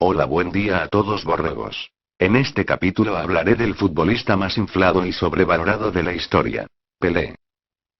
Hola, buen día a todos, borregos. En este capítulo hablaré del futbolista más inflado y sobrevalorado de la historia. Pelé.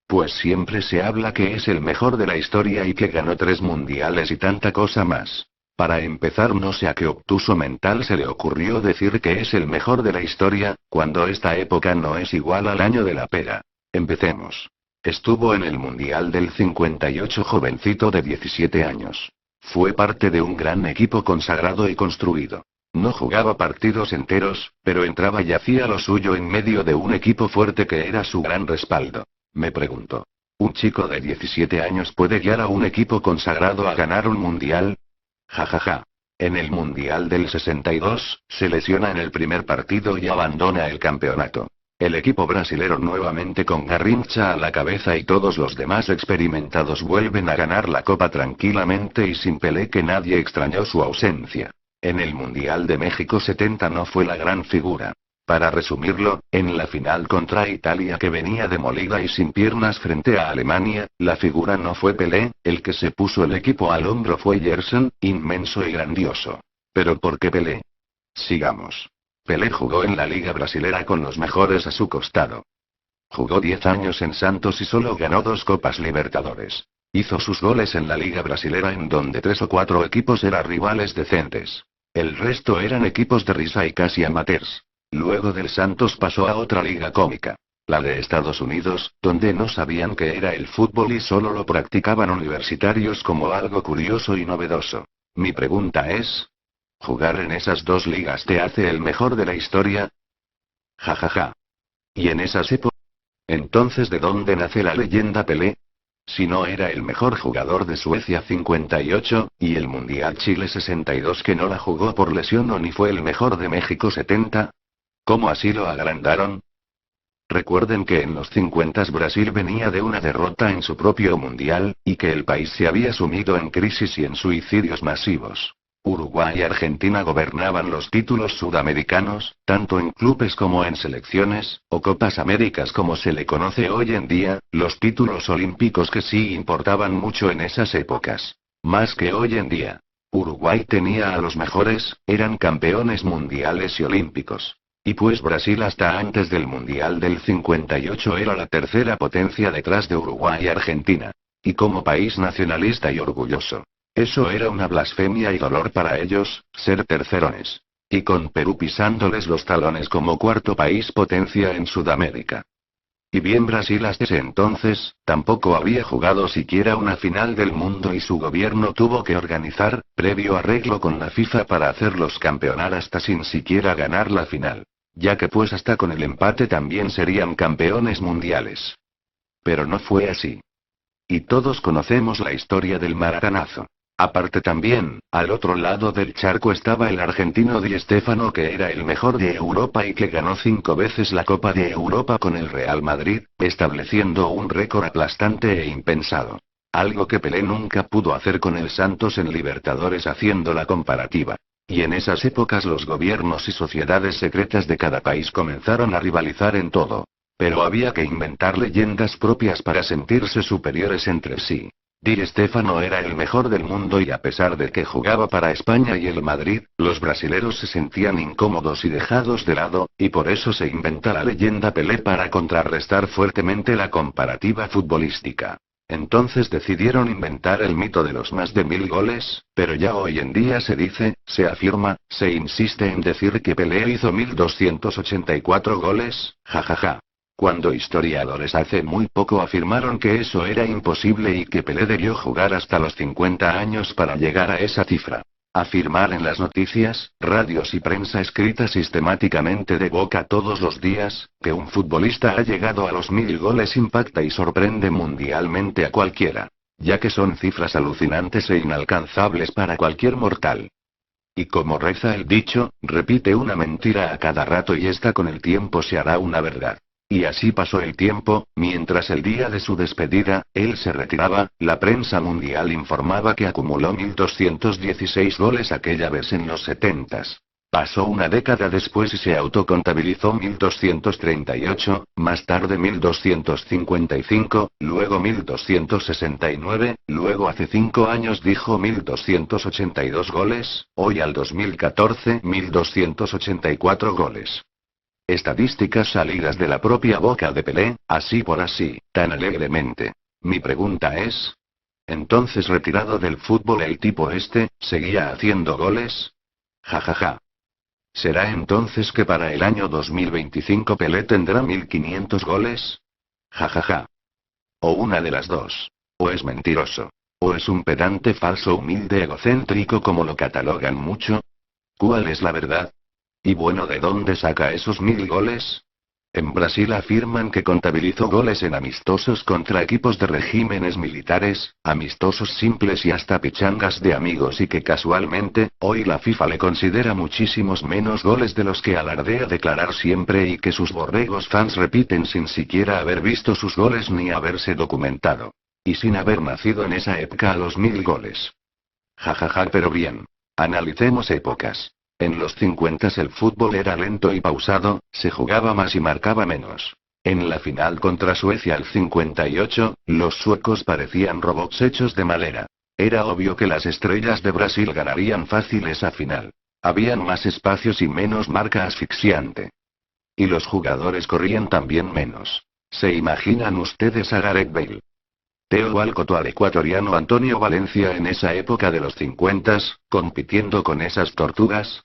Pues siempre se habla que es el mejor de la historia y que ganó 3 mundiales y tanta cosa más. Para empezar, no sé a qué obtuso mental se le ocurrió decir que es el mejor de la historia, cuando esta época no es igual al año de la pera. Empecemos. Estuvo en el Mundial del 58, jovencito de 17 años. Fue parte de un gran equipo consagrado y construido. No jugaba partidos enteros, pero entraba y hacía lo suyo en medio de un equipo fuerte que era su gran respaldo. Me pregunto, ¿un chico de 17 años puede guiar a un equipo consagrado a ganar un mundial? Jajaja. En el Mundial del 62, se lesiona en el primer partido y abandona el campeonato. El equipo brasilero, nuevamente con Garrincha a la cabeza y todos los demás experimentados, vuelven a ganar la copa tranquilamente y sin Pelé, que nadie extrañó su ausencia. En el Mundial de México 70 no fue la gran figura. Para resumirlo, en la final contra Italia, que venía demolida y sin piernas frente a Alemania, la figura no fue Pelé, el que se puso el equipo al hombro fue Gerson, inmenso y grandioso. Pero ¿por qué Pelé? Sigamos. Pelé jugó en la Liga Brasilera con los mejores a su costado. Jugó 10 años en Santos y solo ganó 2 Copas Libertadores. Hizo sus goles en la Liga Brasilera, en donde 3 o 4 equipos eran rivales decentes. El resto eran equipos de risa y casi amateurs. Luego del Santos pasó a otra liga cómica. La de Estados Unidos, donde no sabían qué era el fútbol y solo lo practicaban universitarios como algo curioso y novedoso. Mi pregunta es: ¿jugar en esas 2 ligas te hace el mejor de la historia? Jajaja. ¿Y en esas épocas? Entonces, ¿de dónde nace la leyenda Pelé? Si no era el mejor jugador de Suecia 58, y el Mundial Chile 62 que no la jugó por lesión, o ni fue el mejor de México 70. ¿Cómo así lo agrandaron? Recuerden que en los 50 Brasil venía de una derrota en su propio mundial, y que el país se había sumido en crisis y en suicidios masivos. Uruguay y Argentina gobernaban los títulos sudamericanos, tanto en clubes como en selecciones, o Copas Américas como se le conoce hoy en día, los títulos olímpicos que sí importaban mucho en esas épocas. Más que hoy en día. Uruguay tenía a los mejores, eran campeones mundiales y olímpicos. Y pues Brasil hasta antes del Mundial del 58 era la tercera potencia detrás de Uruguay y Argentina. Y como país nacionalista y orgulloso. Eso era una blasfemia y dolor para ellos, ser tercerones. Y con Perú pisándoles los talones como cuarto país potencia en Sudamérica. Y bien, Brasil hasta ese entonces, tampoco había jugado siquiera una final del mundo y su gobierno tuvo que organizar, previo arreglo con la FIFA, para hacerlos campeonar hasta sin siquiera ganar la final. Ya que pues hasta con el empate también serían campeones mundiales. Pero no fue así. Y todos conocemos la historia del maratanazo. Aparte también, al otro lado del charco estaba el argentino Di Stéfano, que era el mejor de Europa y que ganó 5 veces la Copa de Europa con el Real Madrid, estableciendo un récord aplastante e impensado. Algo que Pelé nunca pudo hacer con el Santos en Libertadores, haciendo la comparativa. Y en esas épocas los gobiernos y sociedades secretas de cada país comenzaron a rivalizar en todo. Pero había que inventar leyendas propias para sentirse superiores entre sí. Di Stéfano era el mejor del mundo y a pesar de que jugaba para España y el Madrid, los brasileros se sentían incómodos y dejados de lado, y por eso se inventa la leyenda Pelé para contrarrestar fuertemente la comparativa futbolística. Entonces decidieron inventar el mito de los más de 1000 goles, pero ya hoy en día se dice, se afirma, se insiste en decir que Pelé hizo 1284 goles, jajaja. Cuando historiadores hace muy poco afirmaron que eso era imposible y que Pelé debió jugar hasta los 50 años para llegar a esa cifra. Afirmar en las noticias, radios y prensa escrita sistemáticamente de boca todos los días, que un futbolista ha llegado a los 1000 goles impacta y sorprende mundialmente a cualquiera. Ya que son cifras alucinantes e inalcanzables para cualquier mortal. Y como reza el dicho, repite una mentira a cada rato y esta con el tiempo se hará una verdad. Y así pasó el tiempo, mientras el día de su despedida, él se retiraba, la prensa mundial informaba que acumuló 1216 goles aquella vez en los 70s. Pasó una década después y se autocontabilizó 1238, más tarde 1255, luego 1269, luego hace 5 años dijo 1282 goles, hoy al 2014 1284 goles. Estadísticas salidas de la propia boca de Pelé, así por así, tan alegremente. Mi pregunta es: ¿entonces retirado del fútbol el tipo este, seguía haciendo goles? Jajaja. ¿Será entonces que para el año 2025 Pelé tendrá 1500 goles? Jajaja. O una de las dos. O es mentiroso. O es un pedante falso humilde egocéntrico como lo catalogan mucho. ¿Cuál es la verdad? Y bueno, ¿de dónde saca esos 1000 goles? En Brasil afirman que contabilizó goles en amistosos contra equipos de regímenes militares, amistosos simples y hasta pichangas de amigos y que casualmente, hoy la FIFA le considera muchísimos menos goles de los que alardea declarar siempre y que sus borregos fans repiten sin siquiera haber visto sus goles ni haberse documentado. Y sin haber nacido en esa época a los 1000 goles. Jajaja, pero bien. Analicemos épocas. En los 50 el fútbol era lento y pausado, se jugaba más y marcaba menos. En la final contra Suecia el 58, los suecos parecían robots hechos de madera. Era obvio que las estrellas de Brasil ganarían fácil esa final. Habían más espacios y menos marca asfixiante. Y los jugadores corrían también menos. ¿Se imaginan ustedes a Gareth Bale, Theo Walcott o al ecuatoriano Antonio Valencia en esa época de los 50, compitiendo con esas tortugas?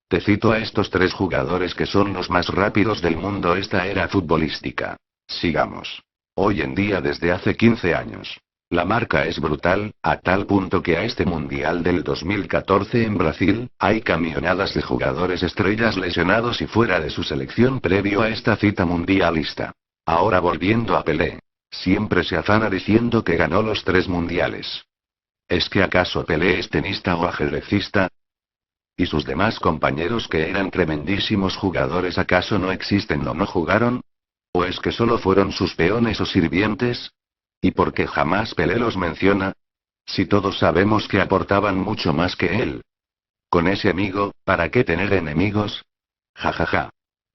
Te cito a estos 3 jugadores que son los más rápidos del mundo esta era futbolística. Sigamos. Hoy en día desde hace 15 años. La marca es brutal, a tal punto que a este Mundial del 2014 en Brasil, hay camionadas de jugadores estrellas lesionados y fuera de su selección previo a esta cita mundialista. Ahora volviendo a Pelé. Siempre se afana diciendo que ganó los 3 mundiales. ¿Es que acaso Pelé es tenista o ajedrecista? ¿Y sus demás compañeros que eran tremendísimos jugadores acaso no existen o no jugaron? ¿O es que solo fueron sus peones o sirvientes? ¿Y por qué jamás Pelé los menciona? Si todos sabemos que aportaban mucho más que él. Con ese amigo, ¿para qué tener enemigos? Jajaja.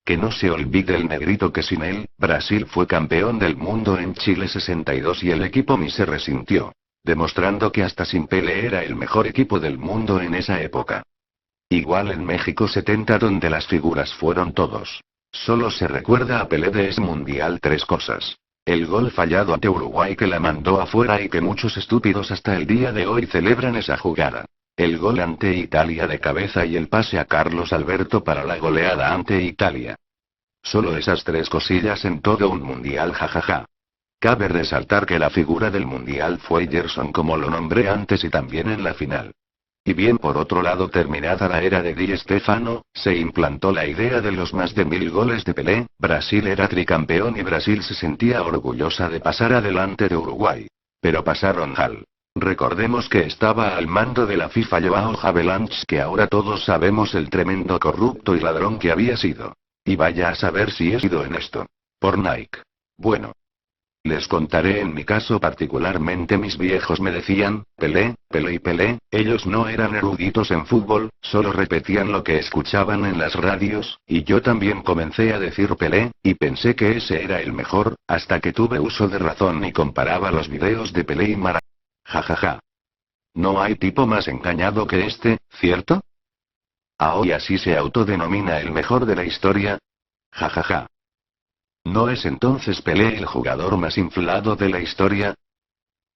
Que no se olvide el negrito que sin él, Brasil fue campeón del mundo en Chile 62 y el equipo ni se resintió. Demostrando que hasta sin Pelé era el mejor equipo del mundo en esa época. Igual en México 70 donde las figuras fueron todos. Solo se recuerda a Pelé de ese mundial 3 cosas. El gol fallado ante Uruguay que la mandó afuera y que muchos estúpidos hasta el día de hoy celebran esa jugada. El gol ante Italia de cabeza y el pase a Carlos Alberto para la goleada ante Italia. Solo esas 3 cosillas en todo un mundial, jajaja. Cabe resaltar que la figura del mundial fue Gerson como lo nombré antes y también en la final. Y bien, por otro lado, terminada la era de Di Stéfano, se implantó la idea de los más de 1000 goles de Pelé, Brasil era tricampeón y Brasil se sentía orgullosa de pasar adelante de Uruguay. Pero pasaron al. Recordemos que estaba al mando de la FIFA Joao Havelange, que ahora todos sabemos el tremendo corrupto y ladrón que había sido. Y vaya a saber si he sido en esto. Por Nike. Bueno. Les contaré en mi caso particularmente mis viejos me decían, Pelé, Pelé y Pelé, ellos no eran eruditos en fútbol, solo repetían lo que escuchaban en las radios, y yo también comencé a decir Pelé, y pensé que ese era el mejor, hasta que tuve uso de razón y comparaba los videos de Pelé y Maradona. Jajaja. No hay tipo más engañado que este, ¿cierto? Hoy así se autodenomina el mejor de la historia. Jajaja. ¿No es entonces Pelé el jugador más inflado de la historia?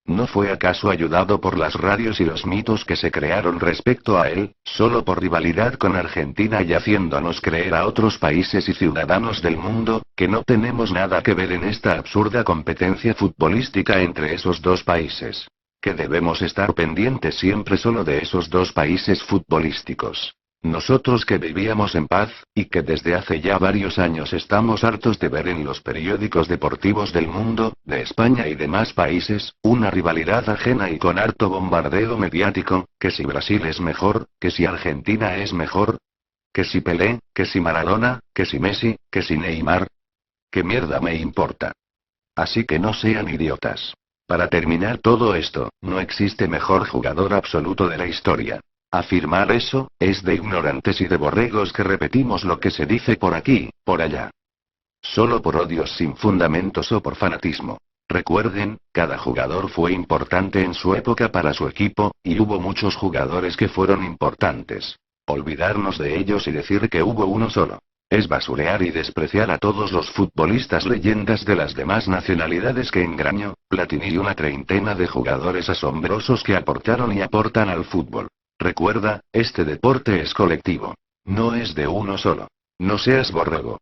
¿No fue acaso ayudado por las radios y los mitos que se crearon respecto a él, solo por rivalidad con Argentina y haciéndonos creer a otros países y ciudadanos del mundo, que no tenemos nada que ver en esta absurda competencia futbolística entre esos 2 países? Que debemos estar pendientes siempre solo de esos 2 países futbolísticos. Nosotros que vivíamos en paz, y que desde hace ya varios años estamos hartos de ver en los periódicos deportivos del mundo, de España y demás países, una rivalidad ajena y con harto bombardeo mediático, que si Brasil es mejor, que si Argentina es mejor, que si Pelé, que si Maradona, que si Messi, que si Neymar. ¿Qué mierda me importa? Así que no sean idiotas. Para terminar todo esto, no existe mejor jugador absoluto de la historia. Afirmar eso, es de ignorantes y de borregos que repetimos lo que se dice por aquí, por allá. Solo por odios sin fundamentos o por fanatismo. Recuerden, cada jugador fue importante en su época para su equipo, y hubo muchos jugadores que fueron importantes. Olvidarnos de ellos y decir que hubo uno solo. Es basurear y despreciar a todos los futbolistas leyendas de las demás nacionalidades que Engraño, Platini y una treintena de jugadores asombrosos que aportaron y aportan al fútbol. Recuerda, este deporte es colectivo. No es de uno solo. No seas borrego.